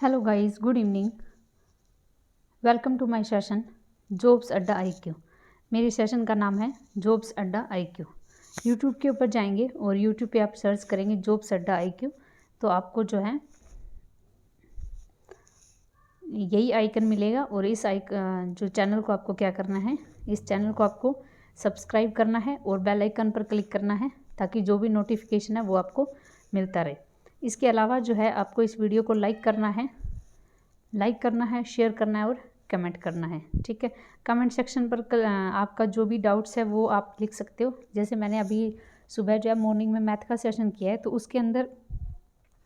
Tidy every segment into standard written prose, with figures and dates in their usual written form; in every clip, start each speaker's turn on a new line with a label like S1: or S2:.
S1: Hello guys, good evening. Welcome to my session jobs Adda IQ. मेरी session का नाम है जॉब्स अड्डा आईक्यू। यूट्यूब के ऊपर जाएंगे और यूट्यूब पे आप सर्च करेंगे जॉब्स अड्डा आईक्यू, तो आपको जो है यही आइकन मिलेगा। और इस जो चैनल को आपको क्या करना है, इस चैनल को आपको सब्सक्राइब करना है और बेल आइकन पर क्लिक करना है ताकि जो भी नोटिफिकेशन है वो आपको मिलता रहे। इसके अलावा जो है आपको इस वीडियो को लाइक करना है, शेयर करना है और कमेंट करना है। ठीक है, कमेंट सेक्शन पर आपका जो भी डाउट्स है वो आप लिख सकते हो। जैसे मैंने अभी सुबह जो है मॉर्निंग में मैथ का सेशन किया है, तो उसके अंदर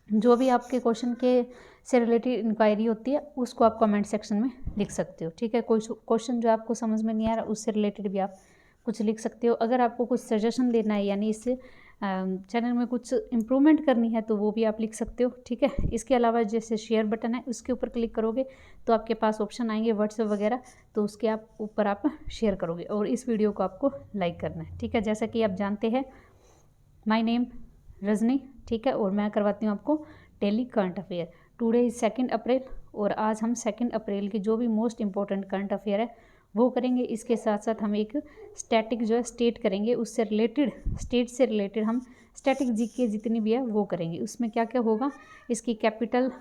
S1: जो भी आपके क्वेश्चन के से रिलेटेड इंक्वायरी होती है उसको आप कमेंट सेक्शन में लिख सकते हो। ठीक है, कोई क्वेश्चन जो आपको समझ में नहीं आ रहा उससे रिलेटेड भी आप कुछ लिख सकते हो। अगर आपको कुछ सजेशन देना है, यानी इससे चैनल में कुछ इम्प्रूवमेंट करनी है, तो वो भी आप लिख सकते हो। ठीक है, इसके अलावा जैसे शेयर बटन है उसके ऊपर क्लिक करोगे तो आपके पास ऑप्शन आएंगे व्हाट्सएप वगैरह, तो उसके आप ऊपर आप शेयर करोगे और इस वीडियो को आपको लाइक करना है। ठीक है, जैसा कि आप जानते हैं माय नेम रजनी। ठीक है, और मैं करवाती हूँ आपको daily current affair. Today is 2 अप्रैल और आज हम 2 अप्रैल की जो भी मोस्ट इंपॉर्टेंट करंट अफेयर है वो करेंगे। इसके साथ साथ हम एक स्टैटिक जो है स्टेट करेंगे, उससे रिलेटेड स्टेट से रिलेटेड हम स्टैटिक जीके जितनी भी है वो करेंगे। उसमें क्या क्या होगा, इसकी कैपिटल,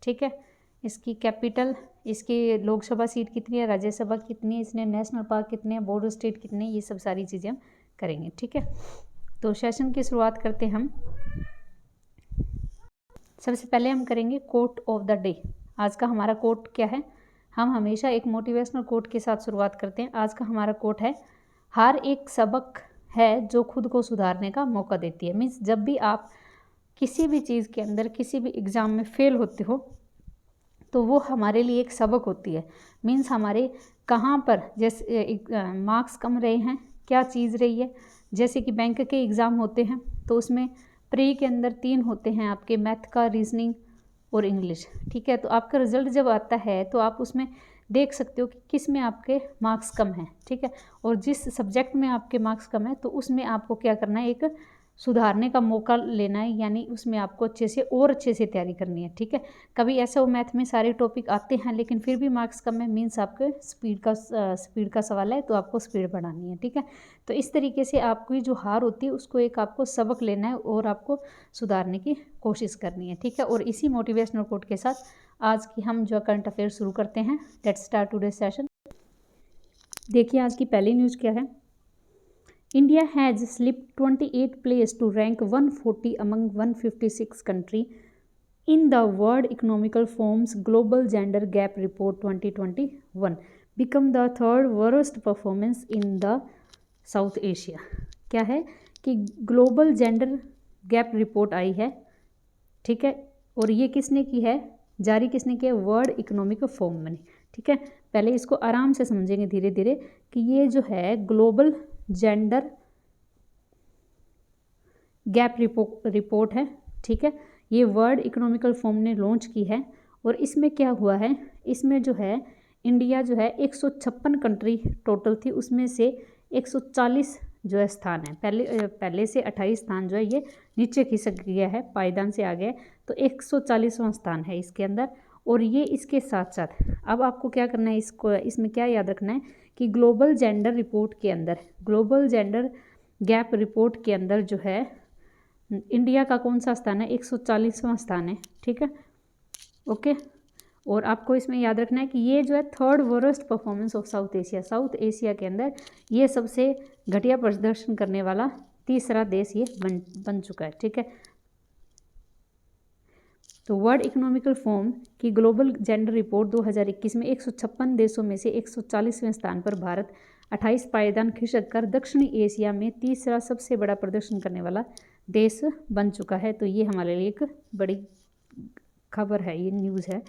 S1: ठीक है, इसकी कैपिटल, इसकी लोकसभा सीट कितनी है, राज्यसभा कितनी है, इसने नेशनल पार्क कितने हैं, बॉर्डर स्टेट कितने हैं, ये सब सारी चीज़ें हम करेंगे। ठीक है, तो सेशन की शुरुआत करते हैं हम। सबसे पहले हम करेंगे कोट ऑफ द डे। आज का हमारा कोट क्या है, हम हमेशा एक मोटिवेशनल कोट के साथ शुरुआत करते हैं। आज का हमारा कोट है, हर एक सबक है जो खुद को सुधारने का मौका देती है। मीन्स जब भी आप किसी भी चीज़ के अंदर किसी भी एग्ज़ाम में फेल होते हो तो वो हमारे लिए एक सबक होती है। मीन्स हमारे कहाँ पर जैसे मार्क्स कम रहे हैं, क्या चीज़ रही है। जैसे कि बैंक के एग्ज़ाम होते हैं तो उसमें प्री के अंदर 3 होते हैं आपके, मैथ का, रीजनिंग और इंग्लिश। ठीक है, तो आपका रिजल्ट जब आता है तो आप उसमें देख सकते हो कि किस में आपके मार्क्स कम हैं। ठीक है, और जिस सब्जेक्ट में आपके मार्क्स कम है तो उसमें आपको क्या करना है, एक सुधारने का मौका लेना है, यानी उसमें आपको अच्छे से और अच्छे से तैयारी करनी है। ठीक है, कभी ऐसा हो मैथ में सारे टॉपिक आते हैं लेकिन फिर भी मार्क्स कम है, मीन्स आपके स्पीड का सवाल है, तो आपको स्पीड बढ़ानी है। ठीक है, तो इस तरीके से आपकी जो हार होती है उसको एक आपको सबक लेना है और आपको सुधारने की कोशिश करनी है। ठीक है, और इसी मोटिवेशनल कोट के साथ आज की हम जो करंट अफेयर शुरू करते हैं। Let's start today session. देखिए आज की पहली न्यूज़ क्या है, India has slipped 28 place to rank 140 among 156 country in the World Economic Forum's Global Gender Gap Report 2021, become the third worst performance in the South Asia। क्या है कि global gender gap report आई है। ठीक है, और ये किसने की है, जारी किसने किया, वर्ल्ड इकोनॉमिक फोरम ने। ठीक है, पहले इसको आराम से समझेंगे धीरे धीरे कि ये जो है ग्लोबल जेंडर गैप रिपोर्ट है। ठीक है, ये वर्ल्ड इकोनॉमिकल फोरम ने लॉन्च की है और इसमें क्या हुआ है, इसमें जो है इंडिया जो है 156 कंट्री टोटल थी, उसमें से 140 जो है स्थान है, पहले से 28 स्थान जो है ये नीचे खिसक गया है, पायदान से आ गया, तो 140वां स्थान है इसके अंदर। और ये इसके साथ साथ अब आपको क्या करना है, इसको इसमें क्या याद रखना है कि ग्लोबल जेंडर रिपोर्ट के अंदर, ग्लोबल जेंडर गैप रिपोर्ट के अंदर जो है इंडिया का कौन सा स्थान है, 140वां स्थान है। ठीक है, ओके, और आपको इसमें याद रखना है कि ये जो है third worst performance of south Asia, south Asia के अंदर ये सबसे घटिया प्रदर्शन करने वाला तीसरा देश ये बन चुका है। ठीक है, तो वर्ल्ड इकोनॉमिकल फोरम की ग्लोबल जेंडर रिपोर्ट 2021 में 156 देशों में से 140वें स्थान पर भारत 28 पायदान खिसक कर दक्षिणी एशिया में तीसरा सबसे बड़ा प्रदर्शन करने वाला देश बन चुका है। तो ये हमारे लिए एक बड़ी खबर है, ये न्यूज़ है।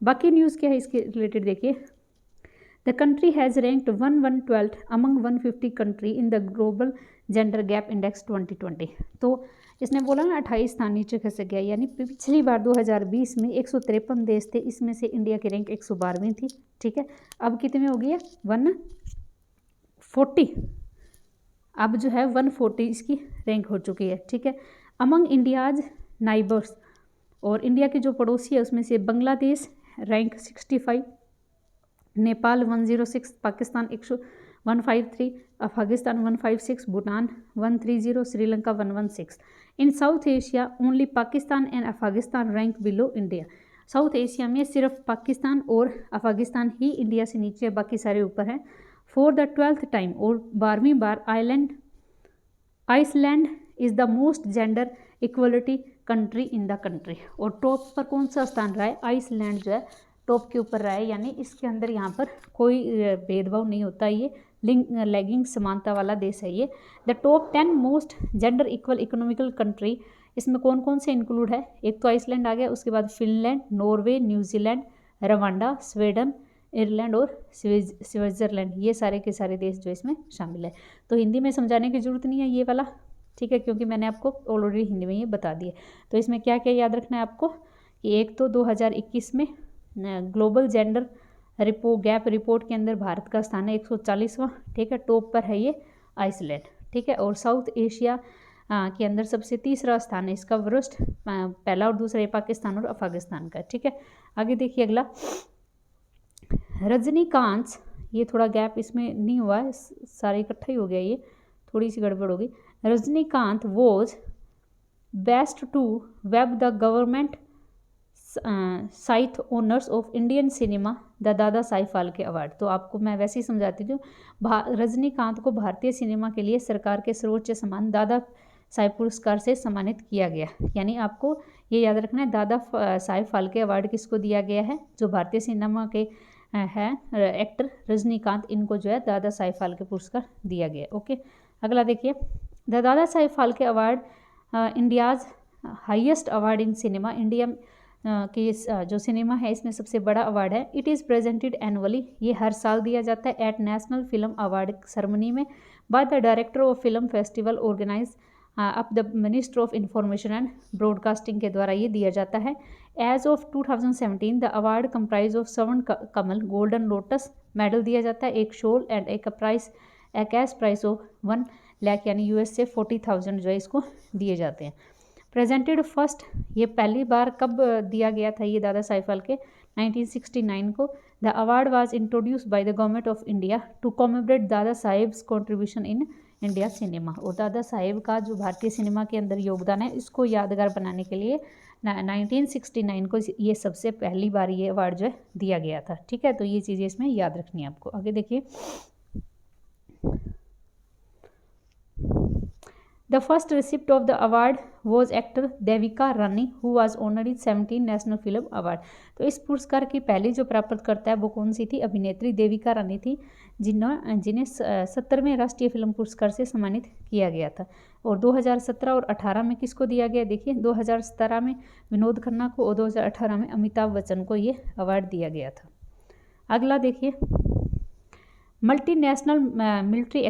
S1: बाकी न्यूज़ क्या है इसके रिलेटेड देखिए, the country has ranked 112 among 150 country in the global gender gap index 2020। तो इसने बोला ना 28 स्थान नीचे खसक गया, यानी पिछली बार 2020 में 153 देश थे, इसमें से इंडिया की रैंक 112वीं थी। ठीक है, अब कितने हो गई है, 140, अब जो है 140 इसकी रैंक हो चुकी है। ठीक है, अमंग इंडियाज नाइबर्स और इंडिया के जो पड़ोसी है उसमें से Bangladesh rank 65, Nepal 106, Pakistan 153, Afghanistan 156, Bhutan 130, Sri Lanka 116। In south Asia only Pakistan and Afghanistan rank below India. South Asia में सिर्फ पाकिस्तान और अफगानिस्तान ही इंडिया से नीचे है, बाकी सारे ऊपर हैं। फॉर द 12th टाइम और 12वीं बार Iceland is the most gender equality country in the country. और टॉप पर कौन सा स्थान रहा है? आइसलैंड जो है टॉप के ऊपर रहा है, यानी इसके अंदर यहाँ पर कोई भेदभाव नहीं होता, ये लैंगिक समानता वाला देश है ये। The top 10 most gender equal economical country, इसमें कौन कौन से इंक्लूड है? एक तो आइसलैंड आ गया, उसके बाद Finland, Norway, New Zealand, Rwanda, Sweden, Ireland और स्विट्ज़रलैंड, ये सारे के सारे देश जो इसमें शामिल है। तो हिंदी में समझाने की ज़रूरत नहीं है ये वाला, ठीक है, क्योंकि मैंने आपको ऑलरेडी हिंदी में ये बता दिए। तो इसमें क्या क्या याद रखना है आपको कि एक तो 2021 में ग्लोबल जेंडर गैप रिपोर्ट के अंदर भारत का स्थान है 140वां, ठीक है, टॉप पर है ये आइसलैंड, ठीक है। और साउथ एशिया के अंदर सबसे तीसरा स्थान है इसका, वरिष्ठ पहला और दूसरा ये पाकिस्तान और अफगानिस्तान का, ठीक है। आगे देखिए अगला, रजनीकांत, ये थोड़ा गैप इसमें नहीं हुआ है, सारे इकट्ठा ही हो गया, ये थोड़ी सी गड़बड़ हो गई। Rajinikanth was bestowed with the government highest honours of Indian cinema the Dada Saheb Phalke award. तो आपको मैं वैसे ही समझाती हूँ, रजनीकांत को भारतीय सिनेमा के लिए सरकार के सर्वोच्च सम्मान दादा साहेब पुरस्कार से सम्मानित किया गया। यानी आपको ये याद रखना है, दादा साहेब फाल्के अवार्ड किसको दिया गया है? जो भारतीय सिनेमा के हैं एक्टर रजनीकांत, इनको जो है दादा साहेब फाल्के पुरस्कार दिया गया। ओके, अगला देखिए, the Dada Saheb Phalke award India's highest award in cinema. India की जो सिनेमा है इसमें सबसे बड़ा अवार्ड है। इट इज़ प्रेजेंटेड एनुअली, ये हर साल दिया जाता है at national film award ceremony में, by the director of film festival organise up the minister of information and broadcasting के द्वारा ये दिया जाता है। As of 2017 the award comprise of 7 Kamal golden lotus medal दिया जाता है, एक शॉल एंड एक कैश प्राइस ऑफ 1 लाख यानी US से 40,000 जो है इसको दिए जाते हैं। प्रेजेंटेड फर्स्ट, ये पहली बार कब दिया गया था ये दादा साहेब फाल्के? 1969 को। The award was introduced by the government of India to commemorate Dada Saheb's contribution in India cinema. और दादा साहेब का जो भारतीय सिनेमा के अंदर योगदान है इसको यादगार बनाने के लिए 1969 को ये सबसे पहली बार ये अवार्ड जो है दिया गया था, ठीक है। तो ये चीज़ें इसमें याद रखनी है आपको। आगे देखिए, The first recipient of the award was actor Devika Rani who was honored with 17 national film award. तो इस पुरस्कार की पहली जो प्राप्त करता है वो कौन सी थी? अभिनेत्री देविका रानी थी, जिन्हें 70वें राष्ट्रीय फिल्म पुरस्कार से सम्मानित किया गया था। और 2017 और 18 में किसको दिया गया? देखिए, 2017 में विनोद खन्ना को और 2018 में अमिताभ बच्चन को ये अवार्ड दिया गया था। अगला देखिए, मल्टीनेशनल मिलिट्री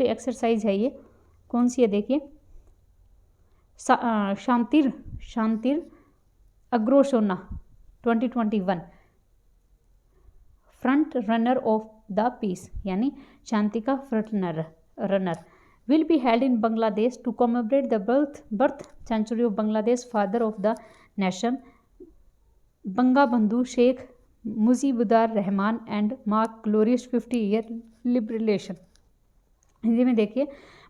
S1: एक्सरसाइज है, ये कौन सी है? देखिए, Shantir Agrosena 2021 front runner of the peace, यानी शांति का front runner will be held in Bangladesh to commemorate the birth century of Bangladesh father of the nation Bangabandhu Sheikh Mujibur Rahman and mark glorious 50 year liberation. Hindi में देखिए,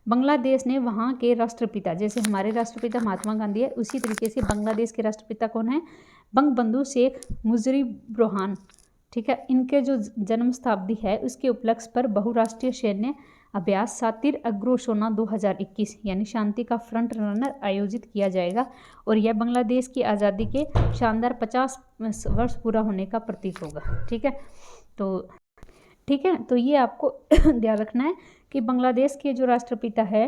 S1: बांग्लादेश ने वहाँ के राष्ट्रपिता, जैसे हमारे राष्ट्रपिता महात्मा गांधी है, उसी तरीके से बांग्लादेश के राष्ट्रपिता कौन है? बंगबंधु शेख मुजीबुर रहमान, ठीक है। इनके जो जन्म शताब्दी है उसके उपलक्ष्य पर बहुराष्ट्रीय सैन्य अभ्यास शातिर अग्रोसोना 2021 यानी शांति का फ्रंट रनर आयोजित किया जाएगा। और यह बांग्लादेश की आज़ादी के शानदार 50 वर्ष पूरा होने का प्रतीक होगा, ठीक है। तो ये आपको ध्यान रखना है कि बांग्लादेश के जो राष्ट्रपिता है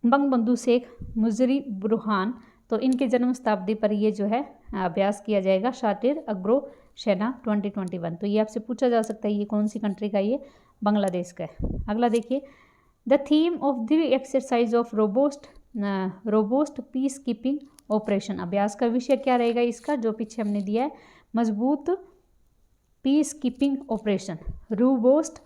S1: बंगबंधु शेख मुजीबुर रहमान, तो इनके जन्म शताब्दी पर ये जो है अभ्यास किया जाएगा शातिर अग्रोसोना 2021। तो ये आपसे पूछा जा सकता है ये कौन सी कंट्री का? ये बांग्लादेश का है। अगला देखिए, the theme of the exercise of robust peace keeping operation. अभ्यास का विषय क्या रहेगा इसका? जो पीछे हमने दिया है, मजबूत peace keeping operation, robust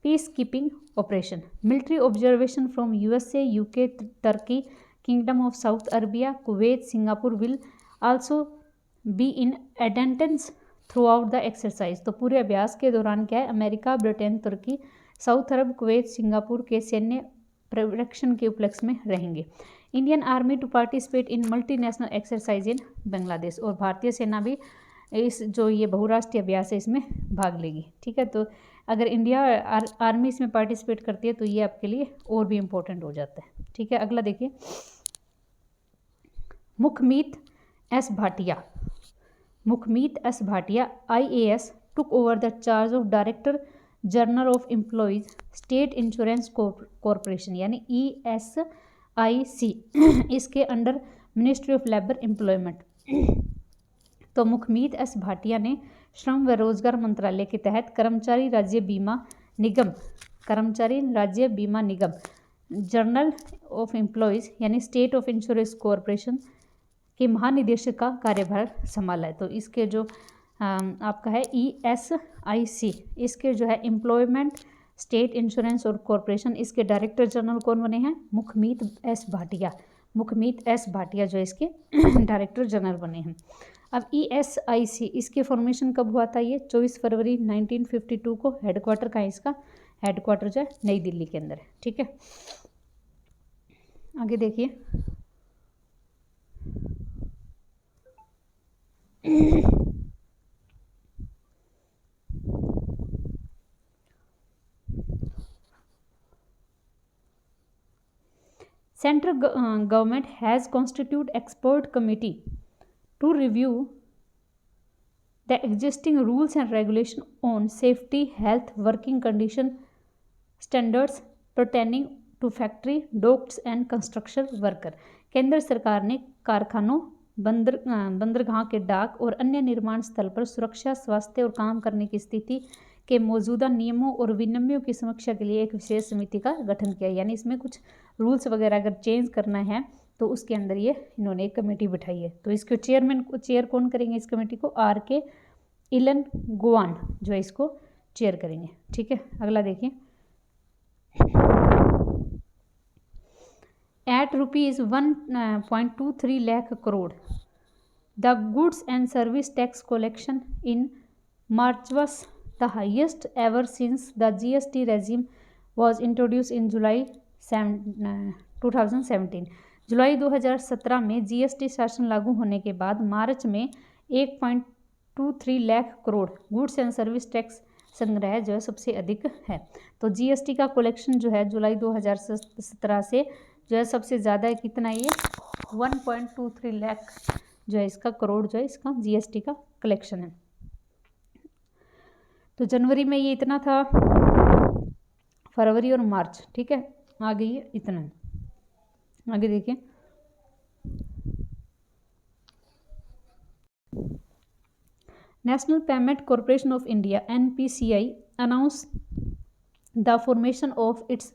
S1: peace keeping operation, military observation from USA, UK, Turkey Kingdom of Saudi Arabia, Kuwait, Singapore will also be in attendance throughout the exercise। तो पूरे अभ्यास के दौरान क्या है, अमेरिका, ब्रिटेन, तुर्की, साउथ अरब, कुवैत, सिंगापुर के सैन्य पर्यवेक्षण के उपलक्ष्य में रहेंगे। Indian army to participate in multinational exercise in Bangladesh, और भारतीय सेना भी इस जो ये बहुराष्ट्रीय अभ्यास है इसमें भाग लेगी। ठीक है, तो अगर इंडिया आर्मी इसमें पार्टिसिपेट करती है तो ये आपके लिए और भी इम्पोर्टेंट हो जाता है। ठीक है, अगला देखिए, Mukhmeet S Bhatia. Mukhmeet S Bhatia IAS took over the charge of Director General of Employees State Insurance Corporation यानी ESIC इसके under ministry of labour employment. तो मुखमीत एस भाटिया ने श्रम व रोजगार मंत्रालय के तहत कर्मचारी राज्य बीमा निगम जर्नल ऑफ एम्प्लॉयज़ यानी स्टेट ऑफ इंश्योरेंस कॉरपोरेशन के महानिदेशक का कार्यभार संभाला है। तो इसके जो आपका है ESIC, इसके जो है एम्प्लॉयमेंट स्टेट इंश्योरेंस और कॉरपोरेशन, इसके डायरेक्टर जनरल कौन बने हैं, मुखमीत एस भाटिया। मुखमीत एस भाटिया जो इसके डायरेक्टर जनरल बने हैं। अब ESIC इसके फॉर्मेशन कब हुआ था, ये 24 फरवरी 1952 को। हेडक्वार्टर का है इसका, हेडक्वार्टर जो है नई दिल्ली के अंदर है। ठीक है, आगे देखिए, central government has constitute expert committee to review the existing rules and regulation on safety, health, working condition standards pertaining to factory, docks and construction worker। केंद्र सरकार ने कारखानों, बंदरगाह के डाक और अन्य निर्माण स्थल पर सुरक्षा, स्वास्थ्य और काम करने की स्थिति के मौजूदा नियमों और विनियमों की समीक्षा के लिए एक विशेष समिति का गठन किया। यानी इसमें कुछ रूल्स वगैरह अगर चेंज करना है तो उसके अंदर ये इन्होंने एक कमेटी बिठाई है। तो इसके चेयर कौन करेंगे इस कमेटी को, RK इलनगोवान जो है इसको चेयर करेंगे। ठीक है, अगला देखिए, at ₹1.23 lakh crore the goods and service tax collection in March was the highest ever since the GST regime was introduce in July 2017। जुलाई 2017 में GST शासन लागू होने के बाद मार्च में 1.23 lakh crore goods and service tax संग्रह जो है सबसे अधिक है। तो GST का कलेक्शन जो है जुलाई 2017 से जो है सबसे ज़्यादा है, कितना ये 1.23 लाख जो है इसका करोड़ जो है इसका GST का कलेक्शन है। तो जनवरी में ये इतना था, फरवरी और मार्च, ठीक है, आगे ये इतना है। आगे देखिए, national payment corporation of India NPCI announce the formation of its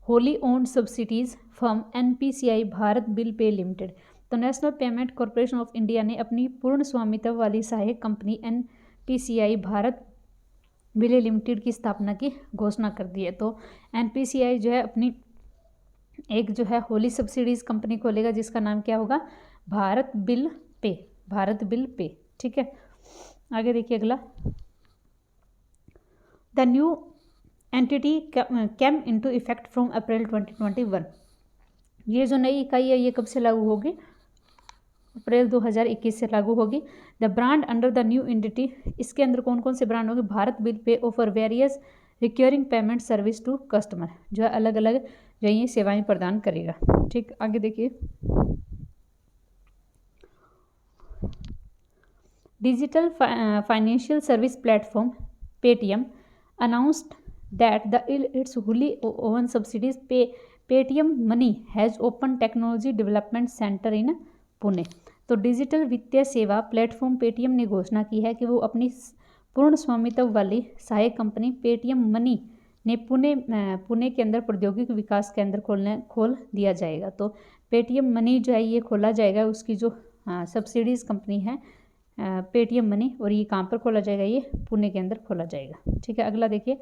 S1: wholly owned subsidies firm NPCI Bharat bill pay limited. तो national payment corporation of India ने अपनी पूर्ण स्वामित्व वाली सहायक company NPCI Bharat bill limited की स्थापना की घोषणा कर दी है। तो NPCI जो है अपनी एक जो है होली सब्सिडीज कंपनी खोलेगा जिसका नाम क्या होगा, भारत बिल पे, भारत बिल पे। ठीक है, आगे देखिए अगला, the new entity came into effect from April 2021। ये जो नई इकाई है ये कब से लागू होगी, अप्रैल 2021 से लागू होगी। The brand under the new entity, इसके अंदर कौन कौन से ब्रांड होंगे, Bharat bill pay offer various recurring payment service to customer, जो है अलग अलग जो ये सेवाएं प्रदान करेगा। ठीक, आगे देखिए, digital financial service platform Paytm announced that the it's wholly owned subsidiaries Paytm money has open technology development centre in Pune. तो डिजिटल वित्तीय सेवा प्लेटफॉर्म पेटीएम ने घोषणा की है कि वो अपनी पूर्ण स्वामित्व वाली सहायक कंपनी पेटीएम मनी ने पुणे के अंदर प्रौद्योगिक विकास केंद्र खोल दिया जाएगा। तो पेटीएम मनी जो है ये खोला जाएगा, उसकी जो सब्सिडीज़ कंपनी है पेटीएम मनी, और ये कहाँ पर खोला जाएगा, ये पुणे के अंदर खोला जाएगा। ठीक है, अगला देखिए,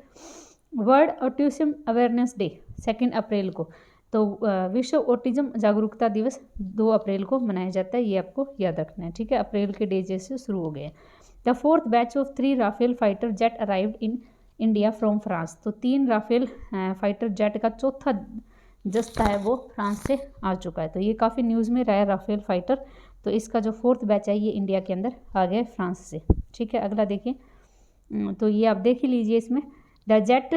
S1: वर्ल्ड ऑटिज्म अवेयरनेस डे 2 अप्रैल को। तो तो विश्व ऑटिज्म जागरूकता दिवस 2 अप्रैल को मनाया जाता है, ये आपको याद रखना है, ठीक है। अप्रैल के डे जैसे शुरू हो गए। The 4th batch of 3 Rafale fighter jet arrived in India from France. तो 3 राफेल फाइटर जेट का चौथा जस्ता है वो फ्रांस से आ चुका है। तो ये काफ़ी न्यूज़ में रहा है राफेल फाइटर। तो इसका जो 4th बैच है ये इंडिया के अंदर आ गया फ्रांस से, ठीक है। अगला देखिए, तो ये आप देख ही लीजिए इसमें। The jet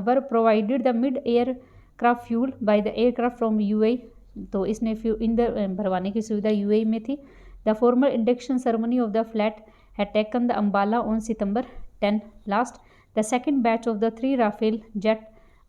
S1: were provided the mid air craft fuel by the aircraft from UAE. तो इसने ईंधन भरवाने की सुविधा यूएई में थी। The formal induction ceremony of the fleet had taken the Ambala on September 10 last. The second batch of the 3 Rafale jet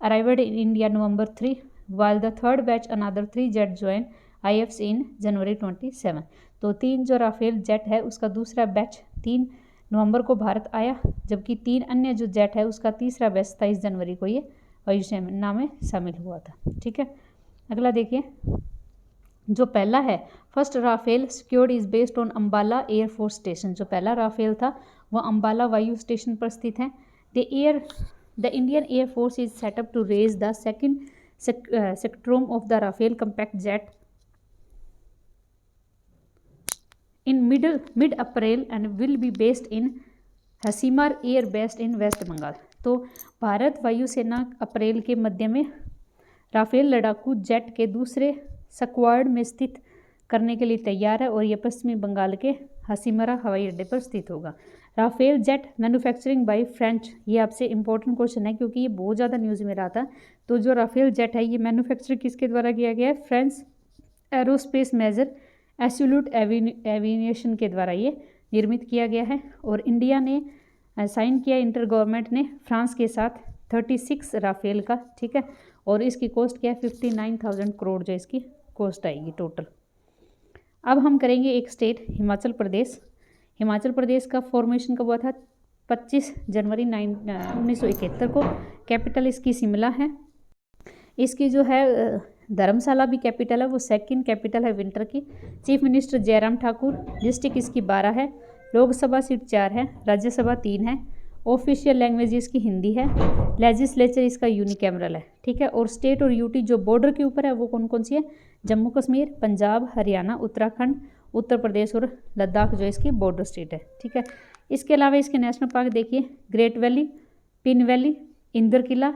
S1: arrived in India November 3, while the third batch another 3 jet joined IFC in January 27। तो 3 जो Rafale jet है उसका दूसरा batch 3 नवंबर को भारत आया, जबकि 3 अन्य जो जेट है उसका तीसरा बैच 27 जनवरी को ये वायुसेना में शामिल हुआ था, ठीक है। अगला देखिए, जो पहला है first Rafale secured is based on Ambala air force station. जो पहला राफेल था वो अम्बाला वायु स्टेशन पर स्थित है। The Indian air force is set up to raise the second squadron of the Rafale compact jet in mid April and will be based in Hasimara air based in West Bengal. तो भारत वायुसेना अप्रैल के मध्य में राफेल लड़ाकू जेट के दूसरे स्क्वाड में स्थित करने के लिए तैयार है और यह पश्चिमी बंगाल के हसीमरा हवाई अड्डे पर स्थित होगा। Rafale jet manufacturing by French, ये आपसे इंपॉर्टेंट क्वेश्चन है क्योंकि ये बहुत ज़्यादा न्यूज़ में रहा था। तो जो राफेल जेट है ये मैन्युफैक्चर किसके द्वारा किया गया है? French aerospace major absolute aviation के द्वारा ये निर्मित किया गया है। और इंडिया ने साइन किया, इंटर गवर्नमेंट ने फ्रांस के साथ 36 राफेल का, ठीक है। और इसकी कॉस्ट क्या है? 59,000 करोड़ जो इसकी कॉस्ट आएगी टोटल। अब हम करेंगे एक स्टेट हिमाचल प्रदेश। हिमाचल प्रदेश का फॉर्मेशन कब हुआ था? 25 जनवरी 1971 को। कैपिटल इसकी शिमला है। इसकी जो है धर्मशाला भी कैपिटल है, वो सेकंड कैपिटल है विंटर की। Chief minister Jairam Thakur. District इसकी 12 है। लोकसभा सीट 4 है। राज्यसभा 3 है। ऑफिशियल लैंग्वेज इसकी हिंदी है। लेजिस्लेचर इसका यूनिकैमरल है, ठीक है। और स्टेट और यूटी जो बॉर्डर के ऊपर है वो कौन कौन सी है? जम्मू कश्मीर, पंजाब, हरियाणा, उत्तराखंड, उत्तर प्रदेश और लद्दाख जो इसकी बॉर्डर स्टेट है, ठीक है। इसके अलावा इसके नेशनल पार्क देखिए, great valley, Pin valley, Inder Kila,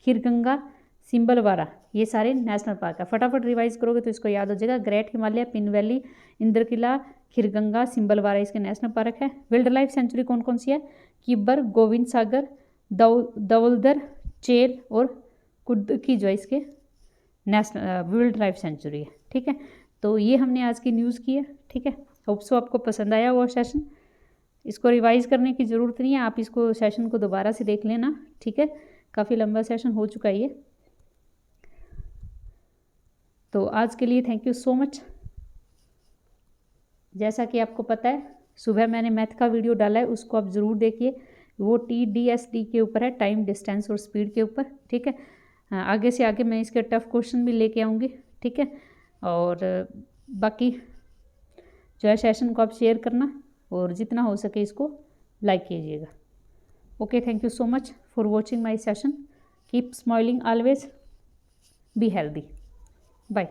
S1: Kheerganga, Simbalbara, ये सारे नेशनल पार्क है। फटाफट रिवाइज करोगे तो इसको याद हो जाएगा। ग्रेट हिमालय, पिन वैली, इंदर किला, खीरगंगा, सिंबलवारा इसके नेशनल पार्क है। वाइल्ड लाइफ सेंचुरी कौन कौन सी है? किब्बर, गोविंद सागर, दौलधर, चेल और कुद्दकी जो इसके नेशनल वाइल्ड लाइफ सेंचुरी है, ठीक है। तो ये हमने आज की न्यूज़ की है, ठीक है। होप सो आपको पसंद आया हुआ सेशन। इसको रिवाइज करने की ज़रूरत नहीं है, आप इसको सेशन को दोबारा से देख लेना, ठीक है। काफ़ी लंबा सेशन हो चुका है ये। तो आज के लिए थैंक यू सो मच। जैसा कि आपको पता है सुबह मैंने मैथ का वीडियो डाला है, उसको आप ज़रूर देखिए। वो TDSD के ऊपर है, टाइम डिस्टेंस और स्पीड के ऊपर, ठीक है। आगे से आगे मैं इसके टफ क्वेश्चन भी लेके आऊँगी, ठीक है। और बाकी जो है सेशन को आप शेयर करना और जितना हो सके इसको लाइक कीजिएगा। Okay, thank you so much for watching my session. Keep smiling always, be healthy, bye.